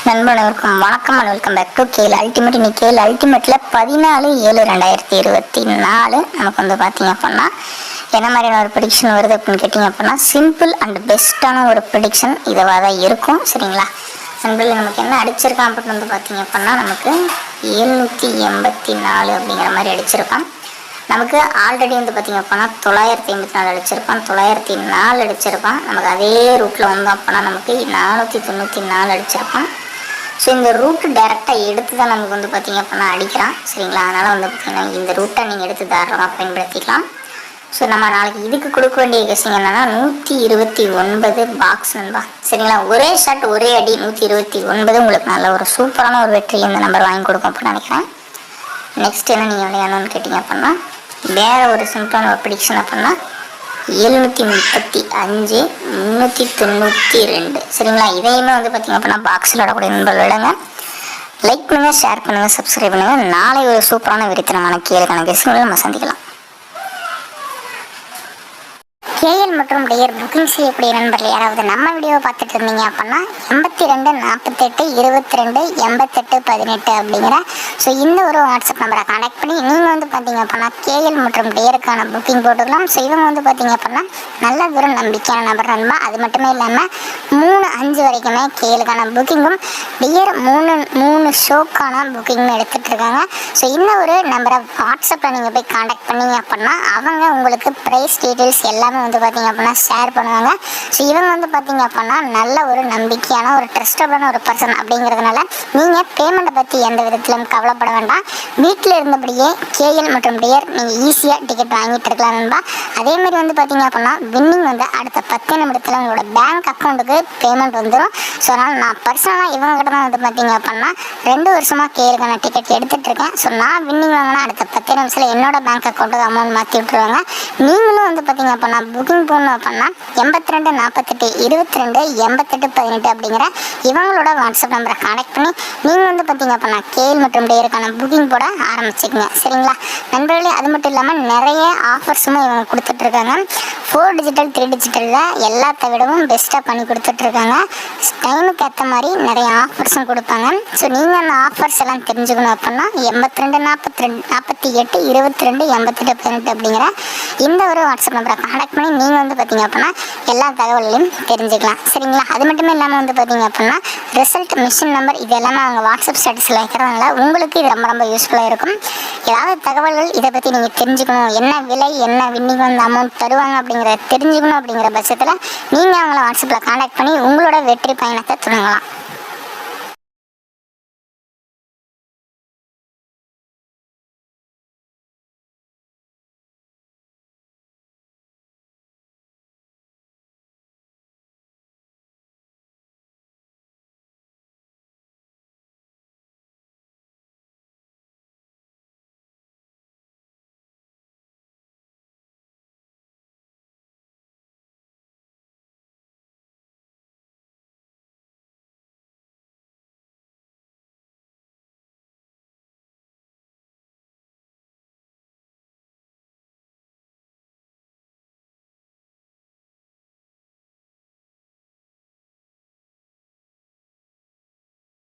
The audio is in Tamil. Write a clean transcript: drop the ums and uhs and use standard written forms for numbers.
நண்பர்களுக்கும் வணக்கம் and welcome back to Khel ultimate. இன்னைக்கு கேல் அல்டிமேட்டில் 14/7/2024 நமக்கு வந்து பார்த்தீங்க அப்படின்னா என்ன மாதிரியான ஒரு ப்ரெடிக்ஷன் வருது அப்படின்னு கேட்டிங்க அப்படின்னா சிம்பிள் அண்ட் பெஸ்ட்டான ஒரு ப்ரெடிக்ஷன் இதுவாக தான் இருக்கும். சரிங்களா நண்பர்கள், நமக்கு என்ன அடிச்சிருக்கான் அப்படின்னு வந்து பார்த்தீங்க அப்படின்னா நமக்கு 784 அப்படிங்கிற மாதிரி அடிச்சிருக்கான். நமக்கு ஆல்ரெடி வந்து பார்த்திங்க அப்படின்னா 954 அடிச்சிருப்பான், 904 அடிச்சிருப்பான். நமக்கு அதே ரூட்டில் வந்தோம் அப்படின்னா நமக்கு 494 அடிச்சிருப்பான். ஸோ இந்த ரூட்டு டேரெக்டாக எடுத்து தான் நமக்கு வந்து பார்த்திங்க அப்படின்னா அடிக்கிறான். சரிங்களா, அதனால் வந்து பார்த்திங்கன்னா இந்த ரூட்டை நீங்கள் எடுத்து தாராளமாக பயன்படுத்திக்கலாம். ஸோ நம்ம நாளைக்கு இதுக்கு கொடுக்க வேண்டிய கெஸ்ஸிங் என்னென்னா 129 பாக்ஸ் நண்பா. சரிங்களா, ஒரே ஷாட் ஒரே அடி 129 உங்களுக்கு நல்ல ஒரு சூப்பரான ஒரு வெற்றி இந்த நம்பர் வாங்கி கொடுக்கும் அப்படின்னு நினைக்கிறேன். நெக்ஸ்ட் என்ன நீங்கள் விளையாடணும்னு கேட்டிங்க அப்படின்னா வேறு ஒரு சிம்பிளான ஒரு ப்ரெடிக்ஷன் அப்படின்னா 735 392. சரிங்களா, இதையுமே வந்து பார்த்திங்க அப்படின்னா பாக்ஸில் விடக்கூடிய நண்பர்கள் விடுங்க. லைக் பண்ணுங்கள், ஷேர் பண்ணுங்கள், சப்ஸ்கிரைப் பண்ணுங்கள். நாளை ஒரு சூப்பரான விரித்தனமான கேளுக்கான கெஸ்ட்டுகளை நம்ம சந்திக்கலாம். கேஎல் மற்றும் டியர் புக்கிங் செய்யக்கூடிய நண்பர்கள் யாராவது நம்ம வீடியோவை பார்த்துட்டு இருந்தீங்க அப்படின்னா 82 48 22 88 18 அப்படிங்கிற இந்த ஒரு வாட்ஸ்அப் நம்பரை கான்டாக்ட் பண்ணி நீங்கள் வந்து பார்த்தீங்க அப்படின்னா கேஎல் மற்றும் டியருக்கான புக்கிங் போட்டுக்கலாம். ஸோ இவங்க வந்து பார்த்தீங்க அப்படின்னா நல்ல ஒரு நம்பிக்கையான நம்பர் நண்பா. அது மட்டுமே இல்லாமல் 3-5 வரைக்குமே கேஎலுக்கான புக்கிங்கும் டியர் 3 ஷோக்கான புக்கிங்கும் எடுத்துகிட்டு இருக்காங்க. ஸோ இந்த ஒரு நம்பரை வாட்ஸ்அப்பில் நீங்கள் போய் கான்டாக்ட் பண்ணீங்க அப்படின்னா அவங்க உங்களுக்கு ப்ரைஸ் டீட்டெயில்ஸ் எல்லாமே வந்து பார்த்தீங்க அப்படின்னா ஷேர் பண்ணுவாங்க. ஸோ இவங்க வந்து பார்த்தீங்க அப்படின்னா நல்ல ஒரு நம்பிக்கையான ஒரு ட்ரஸ்டபிளான ஒரு பர்சன் அப்படிங்கிறதுனால நீங்கள் பேமெண்ட்டை பற்றி எந்த விதத்திலும் கவலைப்பட வேண்டாம். வீட்டில் இருந்தபடியே கேஎல் மற்றும் டியர் நீங்கள் ஈஸியாக டிக்கெட் வாங்கிட்டு இருக்கலாம் நண்பா. அதேமாதிரி வந்து பார்த்தீங்க அப்படின்னா வின்னிங் வந்து அடுத்த 10 நிமிடத்தில் உங்களோட பேங்க் அக்கௌண்ட்டுக்கு பேமெண்ட் வந்துடும். ஸோ அதனால் நான் பர்சனலாக இவங்ககிட்ட தான் வந்து பார்த்தீங்க அப்படின்னா 2 வருஷமாக கேஎலுக்கான டிக்கெட் எடுத்துகிட்டு இருக்கேன். ஸோ நான் வின்னிங் வாங்கினா அடுத்த 10 நிமிஷத்தில் என்னோட பேங்க் அக்கௌண்ட்டுக்கு அமௌண்ட் மாற்றி விட்டுருவாங்க. நீங்களும் வந்து பார்த்தீங்க அப்படின்னா புக்கிங் போடணும் அப்படின்னா 82 48 22 88 18 அப்படிங்கிற இவங்களோட வாட்ஸ்அப் நம்பரை கான்டாக்ட் பண்ணி நீங்கள் வந்து பார்த்தீங்க அப்படின்னா கேஎல் மற்றும் டியருக்கான புக்கிங் போட ஆரம்பிச்சுக்கோங்க. சரிங்களா நண்பர்களே, அது மட்டும் இல்லாமல் நிறைய ஆஃபர்ஸும் இவங்க கொடுத்துட்ருக்காங்க. 4 டிஜிட்டல் 3 டிஜிட்டலில் எல்லாத்த விடவும் பெஸ்ட்டாக பண்ணி கொடுத்துட்ருக்காங்க. டைமுக்கு ஏற்ற மாதிரி நிறைய ஆஃபர்ஸும் கொடுப்பாங்க. ஸோ நீங்கள் அந்த ஆஃபர்ஸ் எல்லாம் தெரிஞ்சுக்கணும் அப்படின்னா 82 48 22 88 18 அப்படிங்கிற இந்த ஒரு வாட்ஸ்அப் நம்பரை கான்டாக்ட் பண்ணி நீங்கள் வந்து பார்த்தீங்க அப்படின்னா எல்லா தகவல்களையும் தெரிஞ்சுக்கலாம். சரிங்களா, அது மட்டுமே இல்லாமல் வந்து பார்த்தீங்க அப்படின்னா ரிசல்ட் மிஷின் நம்பர் இது எல்லாமே அவங்க வாட்ஸ்அப் ஸ்டேட்டஸில் வைக்கிறதுனால உங்களுக்கு இது ரொம்ப ரொம்ப யூஸ்ஃபுல்லாக இருக்கும். ஏதாவது தகவல்கள் இதை பற்றி நீங்கள் தெரிஞ்சுக்கணும், என்ன விலை என்ன வின்னிங் வந்து அமௌண்ட் தருவாங்க அப்படிங்கிறத தெரிஞ்சுக்கணும் அப்படிங்கிற பட்சத்தில் நீங்கள் அவங்கள வாட்ஸ்அப்பில் கான்டாக்ட் பண்ணி உங்களோட வெற்றி பயணத்தை தொடங்கலாம்.